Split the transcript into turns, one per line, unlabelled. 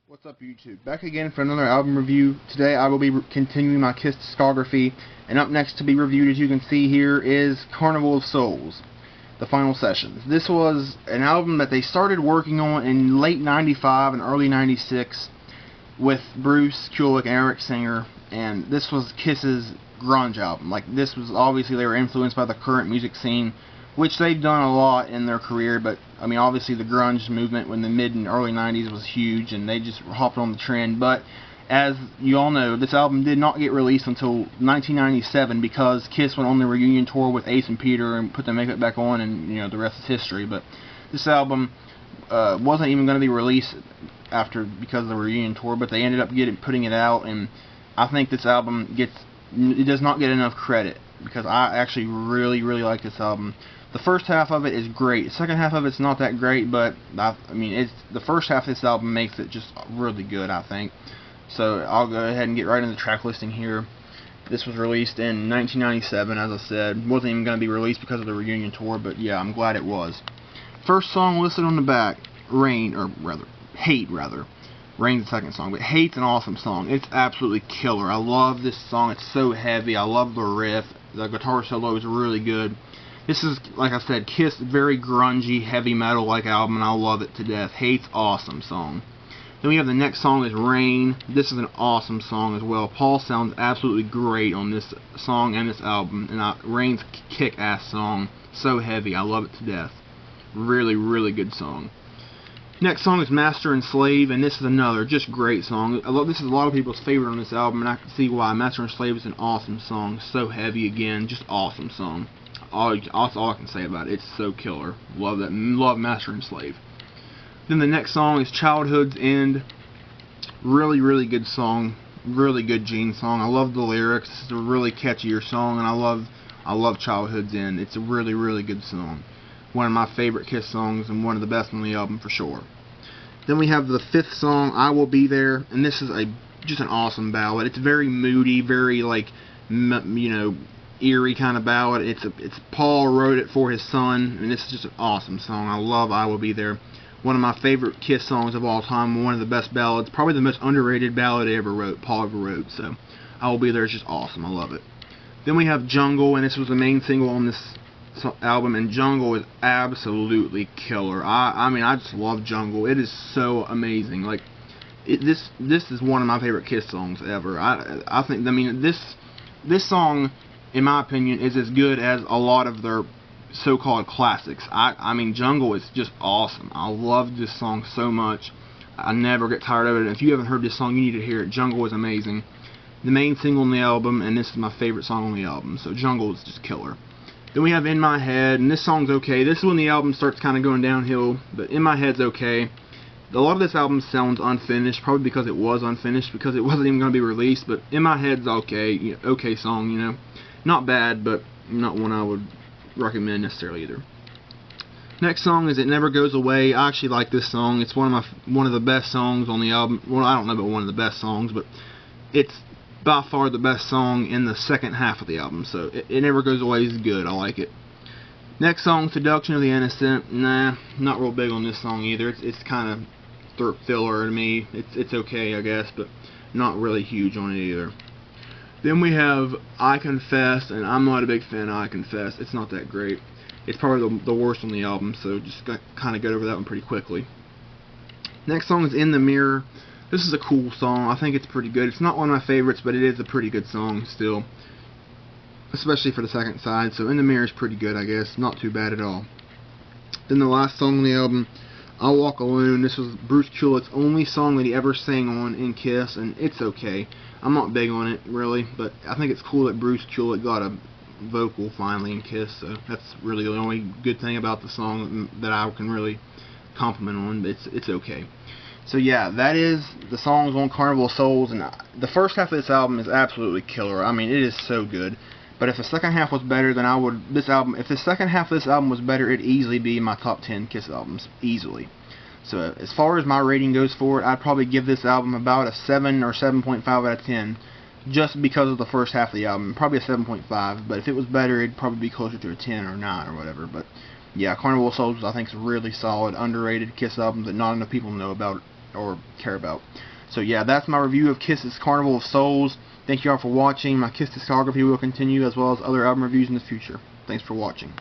What's up, YouTube? Back again for another album review. Today I will be continuing my Kiss discography, and up next to be reviewed, as you can see here, is Carnival of Souls, the final sessions. This was an album that they started working on in late 95 and early 96 with Bruce Kulick and Eric Singer, and this was Kiss's grunge album. Like, this was obviously they were influenced by the current music scene, which they've done a lot in their career, but I mean, obviously the grunge movement in the mid and early 90s was huge, and they just hopped on the trend. But as you all know, this album did not get released until 1997 because Kiss went on the reunion tour with Ace and Peter and put the makeup back on, and you know, the rest is history. But this album wasn't even going to be released after because of the reunion tour, but they ended up putting it out, and I think this album does not get enough credit because I actually really like this album. The first half of it is great. The second half of it's not that great, but I mean, the first half of this album makes it just really good, I think. So I'll go ahead and get right into the track listing here. This was released in 1997, as I said. Wasn't even going to be released because of the reunion tour, but yeah, I'm glad it was. First song listed on the back, Hate. Rain's the second song, but Hate's an awesome song. It's absolutely killer. I love this song. It's so heavy. I love the riff. The guitar solo is really good. This is, like I said, Kiss, very grungy, heavy metal-like album, and I love it to death. Hate's awesome song. Then we have the next song is Rain. This is an awesome song as well. Paul sounds absolutely great on this song and this album, and Rain's kick-ass song. So heavy. I love it to death. Really good song. Next song is Master and Slave, and this is another just great song. This is a lot of people's favorite on this album, and I can see why. Master and Slave is an awesome song. So heavy again, just awesome song. That's all I can say about it. It's so killer. Love that. Love Master and Slave. Then the next song is Childhood's End. Really good song. Really good Gene song. I love the lyrics. It's a really catchier song, and I love Childhood's End. It's a really good song. One of my favorite Kiss songs, and one of the best on the album for sure. Then we have the fifth song, I Will Be There, and this is just an awesome ballad. It's very moody, very eerie kind of ballad. It's Paul wrote it for his son, and this is just an awesome song. I love I Will Be There. One of my favorite Kiss songs of all time. One of the best ballads, probably the most underrated ballad Paul ever wrote. So I Will Be There is just awesome. I love it. Then we have Jungle, and this was the main single on this album, and Jungle is absolutely killer. I mean, I just love Jungle. It is so amazing. Like, this is one of my favorite Kiss songs ever. I think this song, in my opinion, is as good as a lot of their so-called classics. I mean, Jungle is just awesome. I love this song so much. I never get tired of it. And if you haven't heard this song, you need to hear it. Jungle is amazing. The main single on the album, and this is my favorite song on the album. So Jungle is just killer. Then we have In My Head, and this song's okay. This is when the album starts kind of going downhill, but In My Head's okay. A lot of this album sounds unfinished, probably because it was unfinished, because it wasn't even going to be released, but In My Head's okay. Okay song, you know. Not bad, but not one I would recommend necessarily either. Next song is It Never Goes Away. I actually like this song. It's one of the best songs on the album. Well, I don't know about one of the best songs, but it's by far the best song in the second half of the album. So It Never Goes Away is good. I like it. Next song, Seduction of the Innocent. Nah, not real big on this song either. It's kind of filler to me. It's okay, I guess, but not really huge on it either. Then we have I Confess, and I'm not a big fan of I Confess. It's not that great. It's probably the worst on the album, so just kind of get over that one pretty quickly. Next song is In the Mirror. This is a cool song. I think it's pretty good. It's not one of my favorites, but it is a pretty good song still, especially for the second side. So In the Mirror is pretty good, I guess. Not too bad at all. Then the last song on the album, I'll Walk Alone. This was Bruce Kulick's only song that he ever sang on in Kiss, and it's okay. I'm not big on it, really, but I think it's cool that Bruce Kulick got a vocal finally in Kiss, so that's really the only good thing about the song that I can really compliment on, but it's okay. So yeah, that is the songs on Carnival of Souls, and the first half of this album is absolutely killer. I mean, it is so good. But if the second half was better, then if the second half of this album was better, it'd easily be in my top 10 Kiss albums, easily. So as far as my rating goes for it, I'd probably give this album about a 7 or 7.5 out of 10, just because of the first half of the album. Probably a 7.5, but if it was better, it'd probably be closer to a 10 or 9 or whatever. But yeah, Carnival of Souls I think is a really solid, underrated Kiss album that not enough people know about or care about. So yeah, that's my review of Kiss's Carnival of Souls. Thank you all for watching. My Kiss discography will continue, as well as other album reviews in the future. Thanks for watching.